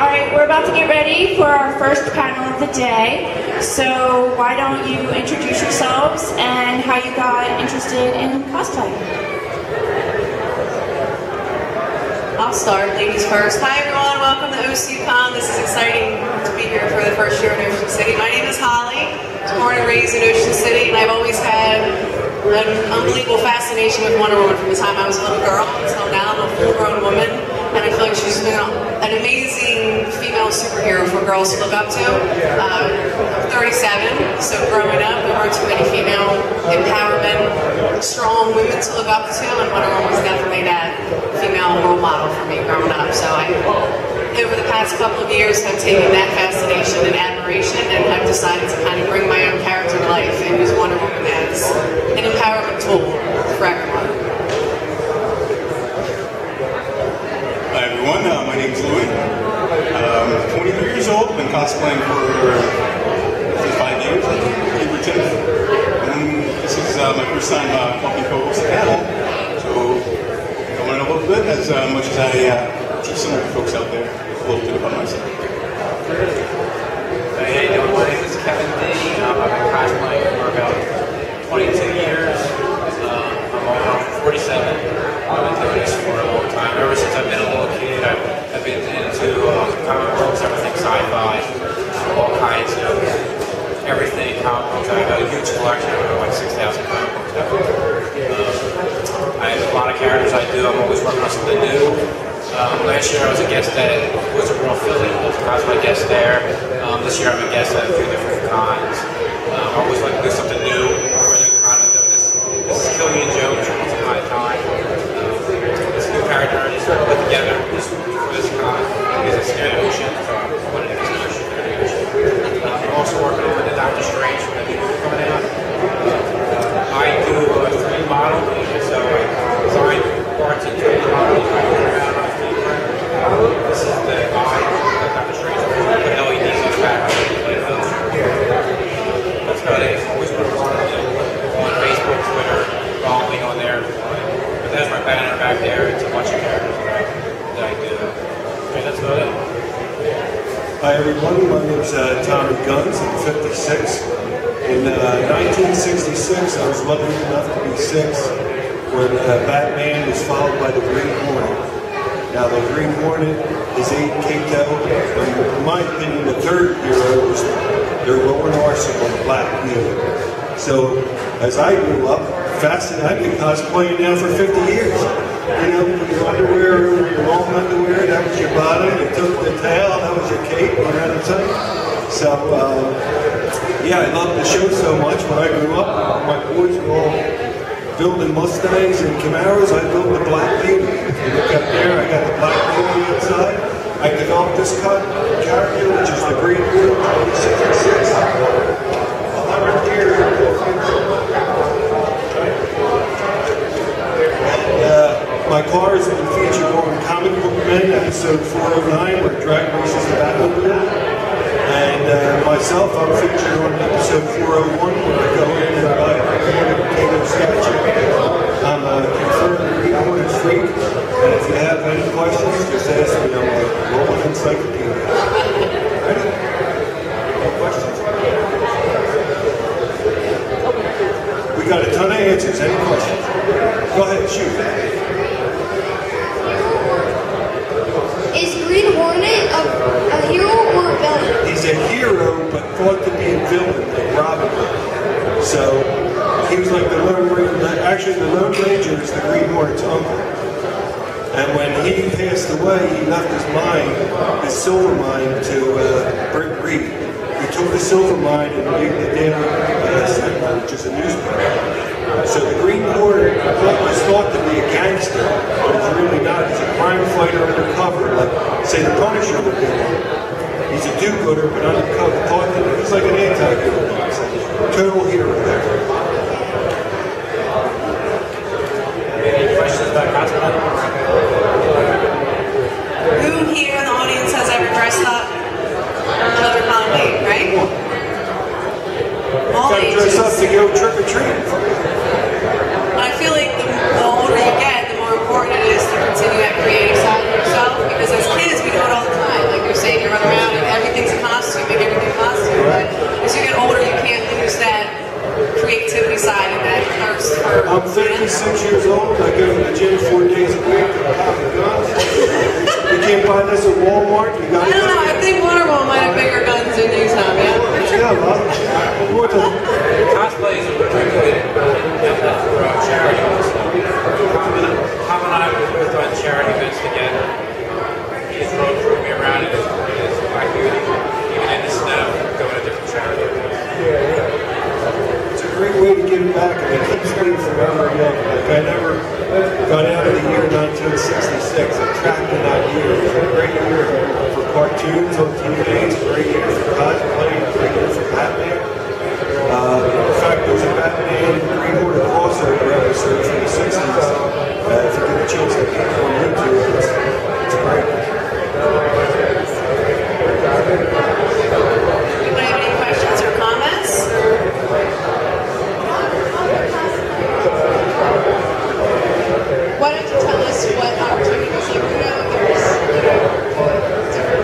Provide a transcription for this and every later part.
Alright, we're about to get ready for our first panel of the day. So why don't you introduce yourselves and how you got interested in cosplay? I'll start, ladies first. Hi everyone, welcome to OCCon. This is exciting to be here for the first year in Ocean City. My name is Holly. I was born and raised in Ocean City, and I've always had an unbelievable fascination with Wonder Woman from the time I was a little girl until now. I'm a full-grown woman, and I feel like she's been an amazing female superhero for girls to look up to. I'm 37, so growing up, there weren't too many female empowerment, strong women to look up to, and Wonder Woman was definitely that female role model for me growing up. So I, over the past couple of years, have taken that fascination and admiration and have decided to kind of bring my own character to life and use Wonder Woman as an empowerment tool for everyone. Hi everyone, my name is Louis. I'm 23 years old, been cosplaying for 5 years, give or take. And this is my first time helping co-host the panel. So I want to know a little bit, as much as I teach some of the folks out there a little bit about myself. Hey, how you doing? My name is Kevin D. I've been cosplaying for about 22 years. I'm 47. I've been doing this for a long time. Ever since I've been a little kid, I've been into comic books, everything sci-fi, all kinds of everything comic books. I have a huge collection. I have like 6,000 comic books now. I have a lot of characters I do. I'm always working on something new. Last year I was a guest at Wizard World Philly. I was my guest there. This year I'm a guest at a few different cons. I always like to do something new for a new con. This is Killian Jones from Once Upon a Time. This new character I just put together for this con is a Scared Ocean. So I wanted to get some Scared Ocean. I'm also working on the Doctor Strange from the new movie coming out. I do a 3D modeling, so I design parts in 3D modeling. This is the eye that Doctor Strange put LEDs on the back. That's about it. Always put on Facebook, Twitter, follow me on there. But there's my banner back there. It's a bunch of characters that I do. Okay, that's about it. Hi everyone, my name is Tommy Guns. I'm 56. In 1966, I was lucky enough to be 6 when Batman was followed by the Green Hornet. Now the Green Hornet is 8 Kato, and in my opinion the third hero was their Rowan Arsenal, the Black Beauty. So as I grew up, I've been cosplaying now for 50 years. You know, your underwear, your long underwear, that was your bottom, you took the tail, that was your cape, you know what I'm saying? So, yeah, I loved the show so much. When I grew up, my boys were all building Mustangs and Camaros. I built the Black Beauty. If you look up there, I got the Black Beauty inside. I developed this character, which is the Green Hornet 2066. I'll have it here. And my car has been featured on Comic Book Men, episode 409, where drag races the Batmobile. And myself, I'm featured on episode 401, where I go in and buy a Kato statue. I'm a confirmed Green Hornet freak, and if you have any questions, just ask me. I'm a rolling encyclopedia. Ready? Any questions? We got a ton of answers. Any questions? Go ahead, shoot. Is Green Hornet a hero or a villain? He's a hero, but thought to be a villain, like Robin Hood. So he was like the Lone Ranger. Actually, the Lone Ranger is the Green Hornet's uncle. And when he passed away, he left his mine, his silver mine, to Brick Reed. He took the silver mine and made the Daily Sentinel, which is a newspaper. So the Green Hornet was thought to be a gangster, but he's really not. He's a crime fighter undercover, like, say, the Punisher would be. He's a do-gooder, but undercover. He's like an anti-hero. Total hero there. Any questions about cosplay? Who here in the audience has ever dressed up another con, right? All Gotta dress up to go trick-or-treating. I feel like the older you get, the more important it is to continue that creative side of yourself, because as kids we do it all the time. Like you're saying, beside that thirst for. I'm 56 years old. I go to the gym 4 days a week. You can't buy this at Walmart. You got I don't know. I think Waterwall might have bigger guns than you, Tom. Yeah. Yeah, well, you want to Cosplay is a really good outlet for charity. Tom and I were both on charity events together. He drove me around in his activity, even in the snow, going to different charity events. It's a great way to give back, and it keeps me forever young. Like I never got out of the year 1966. I tracked in that year. It was a great year for cartoons on TV. It's a great year for cosplay. A great year for Batman. In fact, there's a Batman Green Hornet crossover episode from the 60s. If you get a chance to peek on YouTube, it's great. Anybody have any questions or comments? Why don't you tell us what opportunities you know? There's different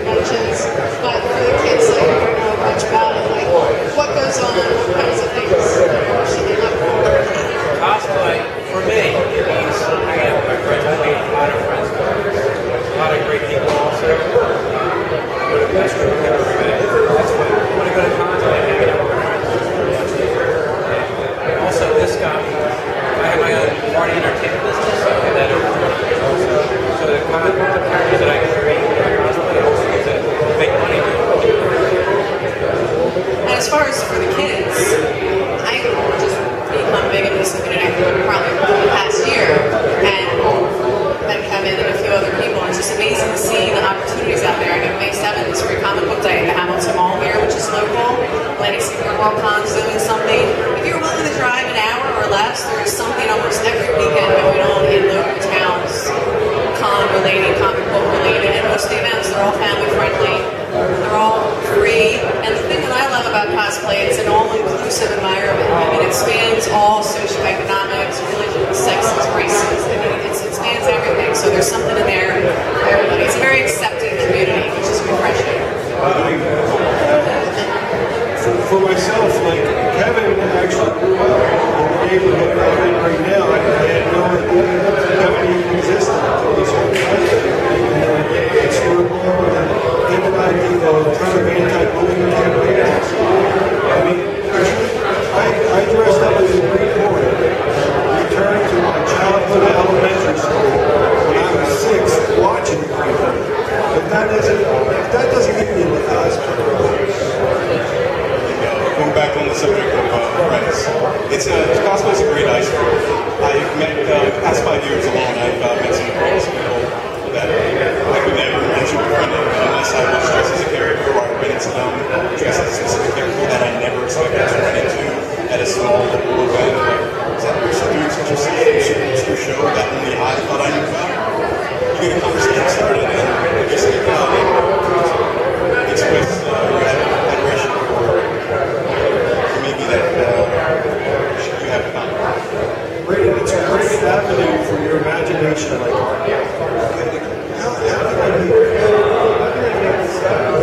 conventions, but for the kids that don't know much about it, like what goes on, what kinds of things should they look for? Cosplay, for me, it means hanging out with my friends. I made a lot of friends. A lot of great people also. I go to best room every day. That's what, when I go to cons, I hang out with my friends. And also, this got me. I have my own party entertainment business, so I have that over there also. So the characters that I create in cosplay also get to make money doing it. And as far as for the kids, I just become big in this community probably for the past year, and met Kevin and a few other people. It's just amazing to see the opportunities out there. I know May 7th is Free Comic Book Day at the Hamilton Mall here, which is local. Atlantic City World Con's doing something. If you're willing to drive an hour or less, there's something almost every weekend going on in local towns, con-related, comic book related, and most of the events, they're all family friendly. They're all free, and the thing that I love about cosplay, it's an all-inclusive environment. I mean, it spans all socioeconomics, religions, sexes, races. I mean, it spans everything. So there's something in there for everybody. It's a very accepting community, which is refreshing. For myself, like Kevin actually grew up in the neighborhood I live in right now. I had no idea Kevin even existed until this whole country. It's sort of him and I did a ton of anti-bullying campaigns. I mean, I dressed up as a Green Hornet, returned to my childhood elementary school when I was 6, watching Green Hornet. If that doesn't get me in the cosplay. Going back on the subject of friends, cosplay is a great icebreaker. I've met, the past 5 years alone, I've met some great people that I could never mention befriending unless I was dressed as a character or I ran into them dressed as a specific character that I never expected to run into at a small local event. Like, is that person doing such a your show that only I thought I knew about? You get a conversation started and just get out and express your admiration for maybe that you have fun. It's a great avenue for your imagination. Like, how can I make this happen?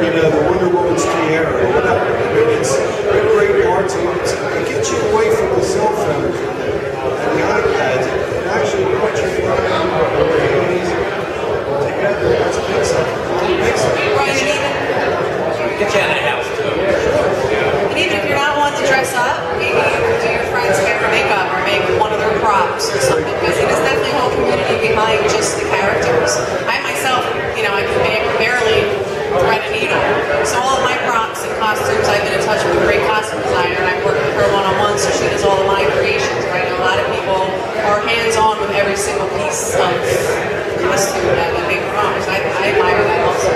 The Wonder Woman's tiara or whatever. I mean, it's great arts. It gets you away from the cell phones and the iPads. It actually puts your mind together. That's a big something. Get you out of the house, too. And even if you're not one to dress up, maybe you do your friends' hair or makeup or make one of their props or something, because it is definitely a whole community behind just the characters. I myself, I can barely thread a needle. So all of my props and costumes, I've been in touch with a great costume designer, and I've worked with her one-on-one, so she does all of my creations, right? And a lot of people are hands-on with every single piece of costume that they put on, which I admire that also.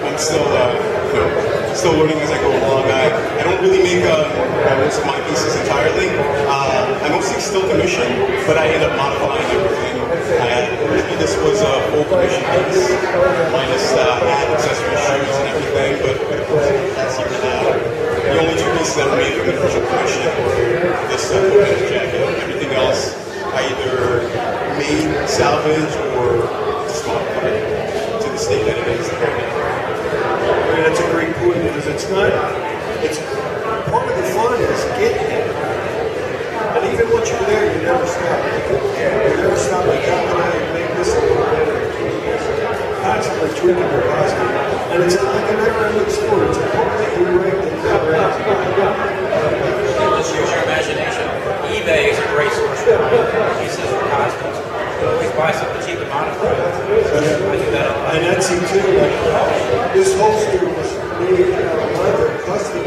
I'm still learning as I go along. I don't really make most of my pieces entirely. I mostly still commission, but I end up modifying everything. This was a full commission piece, minus hat, accessories, shoes, and everything, but that's here and now. The only two pieces that were made from the original commission were this jacket. Everything else I either made, salvage, or just modified to the state that it is right now. I mean, it's a great because it's not, it's part of the fun is getting it. And even once you're there, you never stop. You never stop like, how can I make this a little better? Constantly tweaking your costume. And it's like a never-ending story. It's a completely rigged and never ends. Just use your imagination. eBay is a great source for pieces for costumes. You always buy something cheap and modify it. I do that a lot. And Etsy too, like, this holster was made out of leather, custom.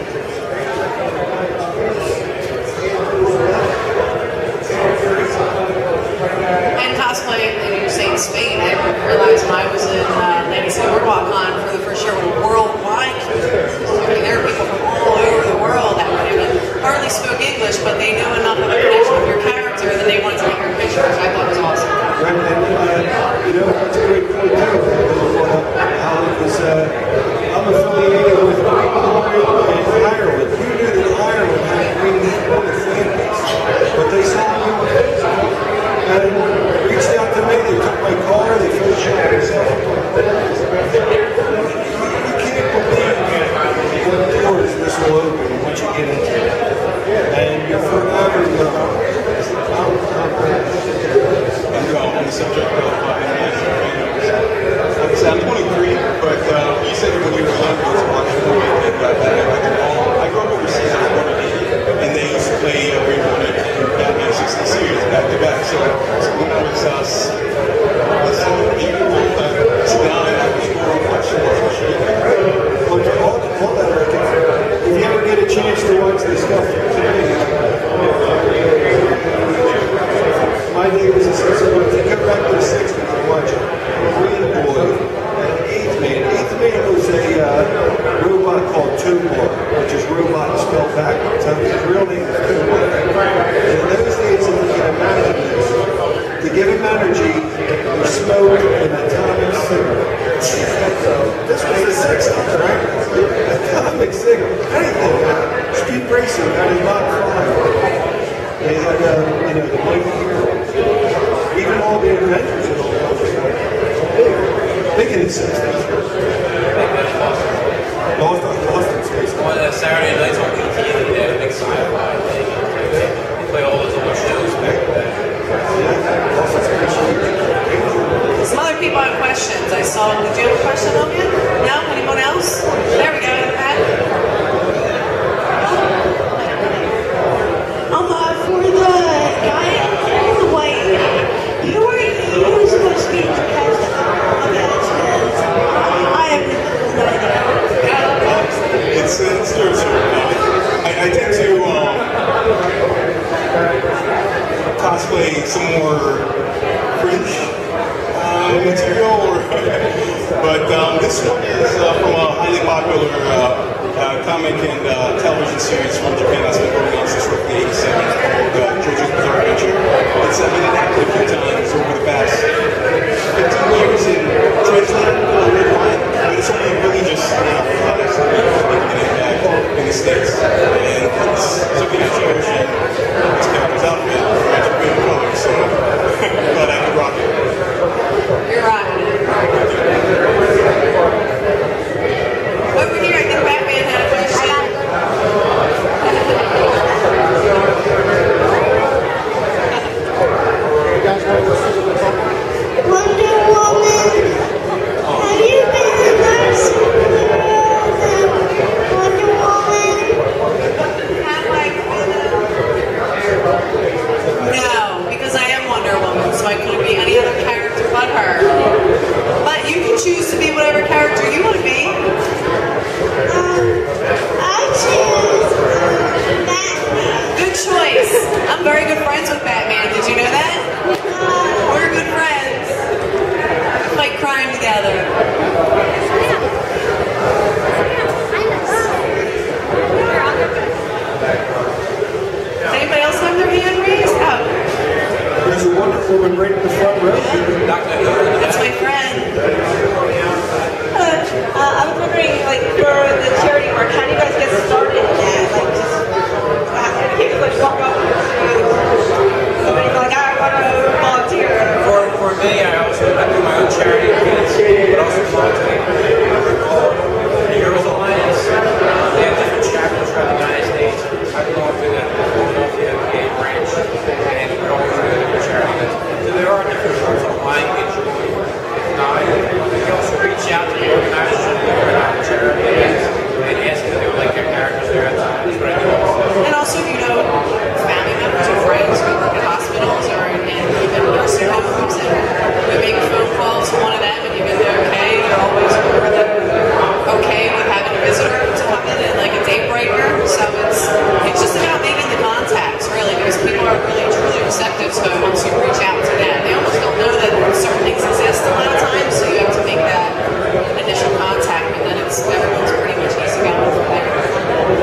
And cosplay, and you were saying Spain, I didn't realize when I was in Legacy WorldWalk-Con for the first year with a worldwide community. I mean, there were people from all over the world that hardly spoke English, but they knew enough of a connection with your character that they wanted to take your picture, which I thought was awesome. Right, and you know, that's a great point too. Because I'm affiliated with Ireland. Who knew that Ireland had a really important fan base? But they saw me and reached out to me. They took my car. They photoshopped themselves. You can't believe what doors this will open once you get into it. And you're forever on the subject of international fans. I'm 23, but you said that when you were younger, you watched the movie and got that. I grew up overseas in Florida, and they used to play Green Hornet and Batman 60 series back to back. So when I was 7 years old, I sit down and after school and watch all that record. If you ever get a chance to watch this stuff, my day was essentially, if you come back to the 60s and watch Green Boy and Eighth Man. Eighth Man was a robot called Tobar, which is robot spelled backwards. So his real name is Tobar. And in those days, if you can imagine this, to give him energy, he smoked an atomic cigarette. This was the 60s, right? Atomic cigarette. Anything. Speed racing got his bot flying. They had, the mighty heroes. Even all the adventures and all that. Big in the 60s. Lost in space. One of the Saturday nights on BT, they had a big sci-fi thing. They play all those old shows back then. Some other people have questions. I saw, did you have a question, Logan? No? Anyone else? There we go. Pat. For the guy in the white, who are you supposed to be the cast of that? I have no idea. It's I tend to cosplay some more cringe material, but this one is from a highly popular comic and television series from Japan that's been going on since roughly 87 called JoJo's Bizarre Adventure. It's been enacted a few times over the past 15 years and translated worldwide, but it's only really just now realized in the States. And it's something I cherish in this character's outfit, Magic Green color, so I'm glad I could rock it. You're rocking it. Over here, I think Batman had a question. Wonder Woman, have you been in Wonder Woman? No, because I am Wonder Woman, so I couldn't be any other character but her. But you can choose to be whatever character you want to be. I choose Batman. Good choice. I'm very good friends with Batman. Did you know that? We're good friends. We fight crime together. Does anybody else have their hand raised? Oh, There's a Wonder Woman right in the front row. that's my friend. I was wondering, like, for the charity work, how do you guys get started in that? Like, just, you can't just, like, walk up and somebody's like, I want to volunteer. For me, I do my own charity events, but also volunteer. The Heroes Alliance.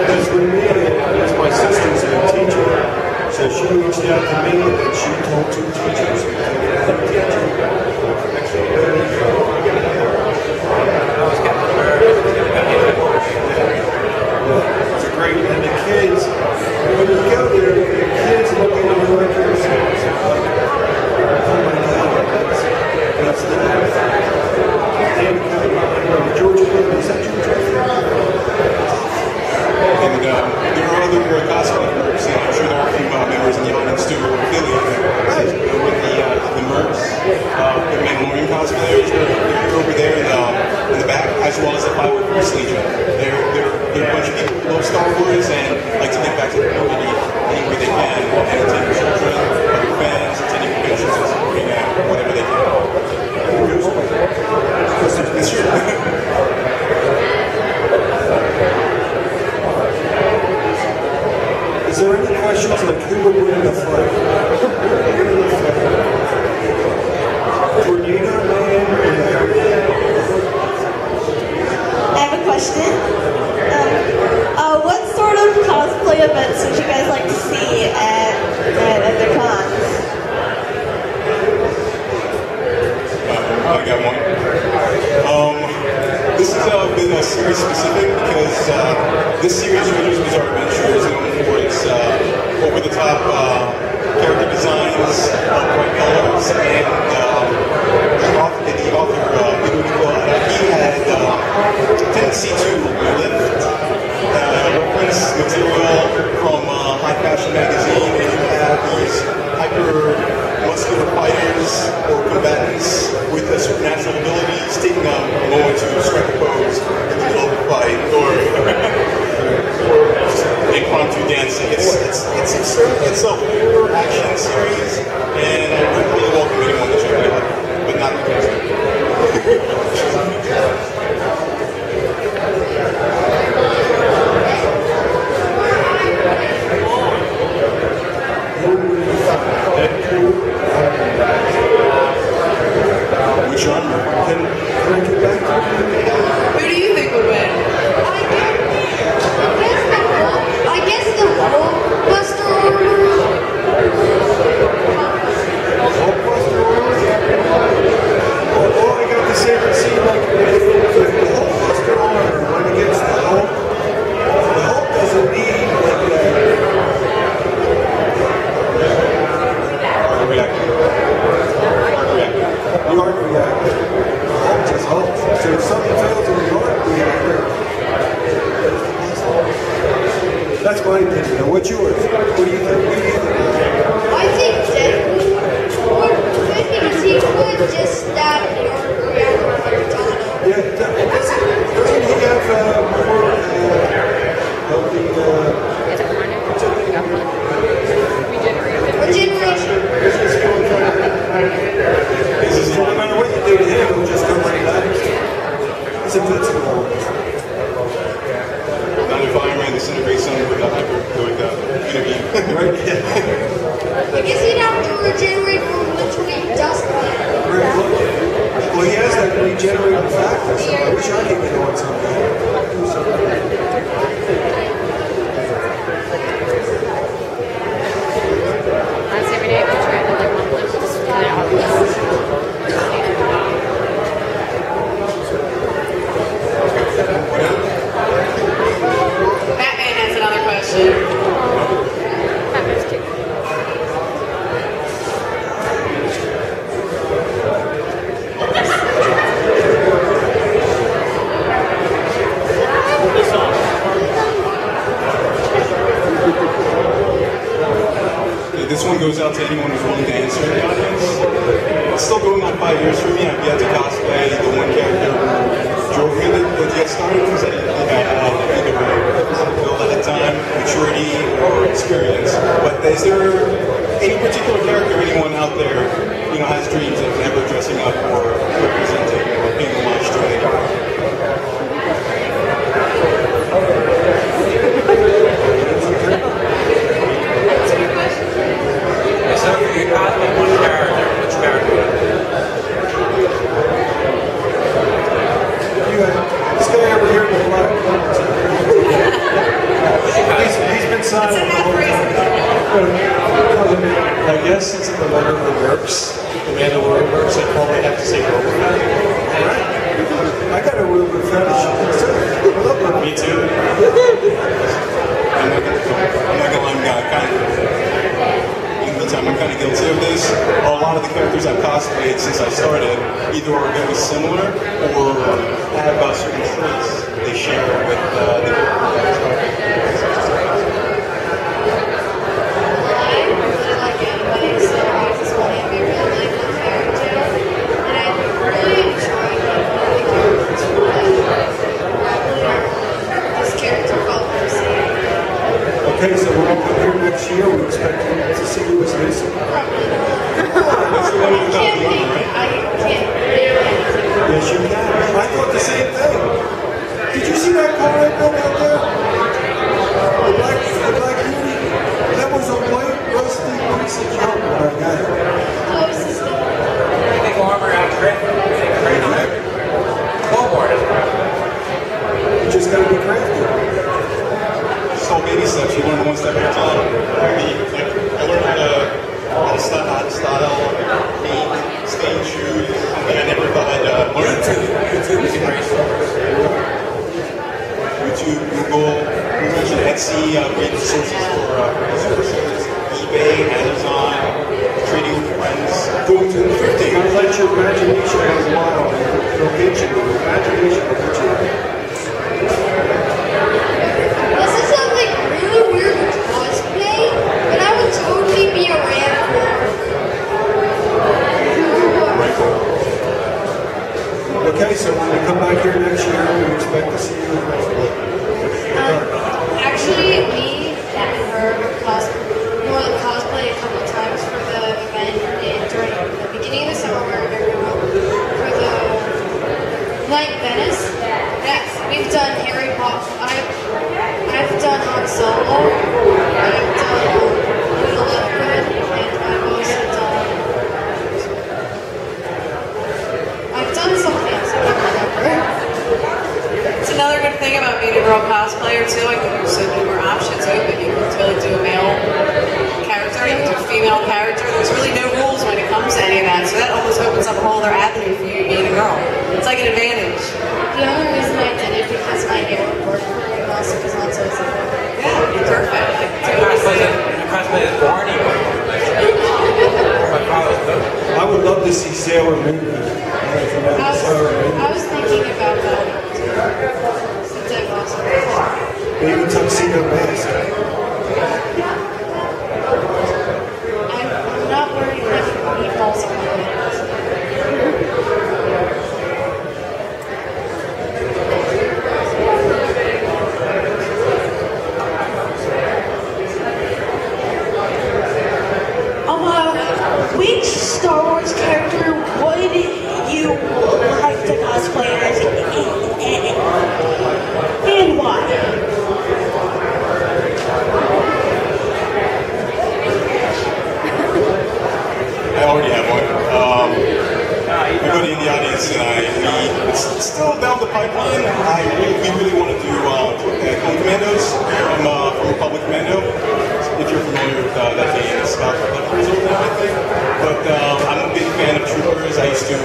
Because Renee is my sister's a teacher, so she reached out to me and then she told two teachers. It's a great, and the kids, when you go there, the kids look at you like you're like, oh my God, that's Georgia, is that Georgia? And there are other cosplay groups, and I'm sure there are a few members in the audience too who are affiliated with the MERS, the Mandalorian cosplayers. They're over there in the back, as well as the 501st Legion. They're a bunch of people who love Star Wars and like to give back to the community any way they can, entertaining children, other fans, attending conventions, and supporting whatever they can. It's true. Is there any questions like who would win the fight? Tornado Man or I have a question. What sort of cosplay events would you guys like to see at the cons? I got one. This has been a series specific because this series, JoJo's Bizarre Adventure, is known for its over-the-top character designs, bright colors, and the author, he had a tendency to lift reference material from high fashion magazine, and you have these hyper-muscular fighters or combatants with supernatural abilities taking a moment to strike a pose in the middle of a fight, or impromptu dancing. It's a horror action series, and I would really welcome anyone to check it out, but not the Which genre? Can I get back to you? Who do you think would win? I guess the Hulkbuster Hulkbuster all I got to say is see like if the Hulkbuster armor went against the Hulk doesn't need like the arc reactor. The Hulk just hulks. So if something fails in the arc reactor, that's my opinion. Now, what's yours? What do you think? I think Deadpool would because he could just stab the arc reactor with a katana. Yeah, doesn't he have more of the Regeneration. So no matter what you do to him, he'll just come right back. He's invincible. Not if Iron Man disintegrates someone with a Right? I guess he'd have to regenerate from literally dust. Well, he has that regenerating factor, so I wish I could get on something. That's every day we try to like one place just get it out. Batman has another question. This one goes out to anyone who's willing to answer in the audience. It's still going on 5 years for me. I've yet to cosplay the one character who drove me to get started because I didn't think I had either build at the time, maturity, or experience. But is there any particular character anyone out there has dreams of never dressing up or representing or paying homage to anyone? So if you cosplay one character, which character? This guy over here in the black. What's a half raisin? I guess since I'm a member of the Mercs, the Mandalorian Mercs, I probably have to say Boba Fett. I got a real good fetish. I love them. Me too. I'm not gonna lie, I'm kind of guilty of this. A lot of the characters I've cosplayed since I started either are very similar or have certain traits they share with the characters. Okay, so we're all here next year. We expect to see you as Mason. Yes, you can. I thought the same thing. Did you see that car I built out there? The black beauty? That was a white, rusty piece of junk when I got it. Big armor out of it. Walmart is right. You just gotta be crafty. So baby steps, you learn one step at a time. I learned how to style, paint, stain shoes, something I never thought I'd learn. YouTube is great. YouTube, Google, Etsy, great sources for resources, eBay, Amazon, trading with friends, going to the thrifting. I'll let your imagination run wild. It'll get you. Your imagination will get you. This is something really weird with cosplay, but I would totally be a Rancor. Okay, so when we come back here next year, we expect to see you. Actually, me and her cosplay a couple times for the event during the beginning of the summer for the Night Venice. Yes, we've done Harry Potter. I've done Han Solo. I've done Little Epcot, and I've also done something else. I can't remember. It's another good thing about being a girl cosplayer too. I think there's so many more options open. You can totally do a male character, you can do a female character. There's really no rules when it comes to any of that. So that almost opens up a whole other avenue for you being a girl. It's like an advantage. The only reason I did it because my hair would work really well, so because I'm so simple. Yeah, perfect. Cosplay is Barney. My father's book. I would love to see Sailor Moon. I was thinking about that. Since I've also Maybe Tuxedo Mask. I'm not worried if meatballs on my head. Which Star Wars character would you like to cosplay as, and why? I already have one. Everybody in the audience and it's still down the pipeline. We really want to do Clone Commandos from Republic Commando. If you're familiar with that game, it's about 11 years old now, I think. But I'm a big fan of Troopers. I used to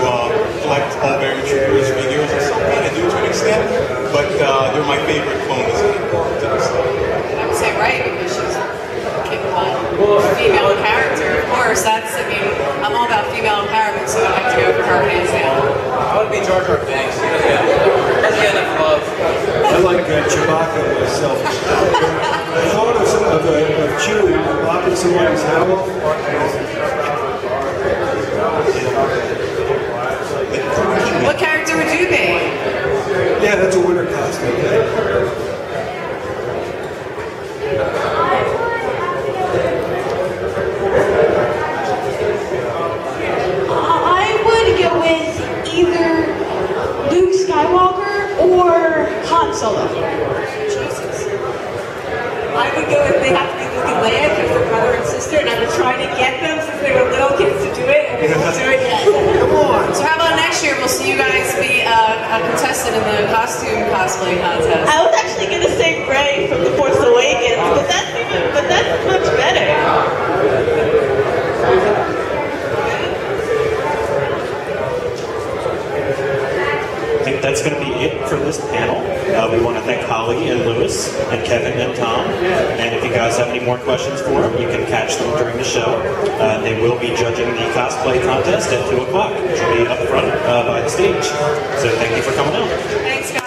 collect all variant Troopers figures. I still kind of do to an extent, but they're my favorite clone design. I would say right because she's capable female character. Of course, I'm all about female empowerment, so I have to go for her hands down. I would be Jar Jar Binks. He doesn't get enough love. I like Chewbacca myself. I thought of Chewie lopping somebody's head off. What character would you be? Yeah, that's a winter costume. I would go with either Luke Skywalker or Han Solo. I would go if they have to be Luke and Leia because they're brother and sister, and I would try to get them since they were little kids to do it, and they won't do it yet. Come on. So how about next year? We'll see you guys be a contestant in the costume cosplay contest. I was actually going to say Rey from The Force Awakens, but that's going to be it for this panel. We want to thank Holly and Lewis and Kevin and Tom. And if you guys have any more questions for them, you can catch them during the show. They will be judging the cosplay contest at 2 o'clock, which will be up front by the stage. So thank you for coming out. Thanks, guys.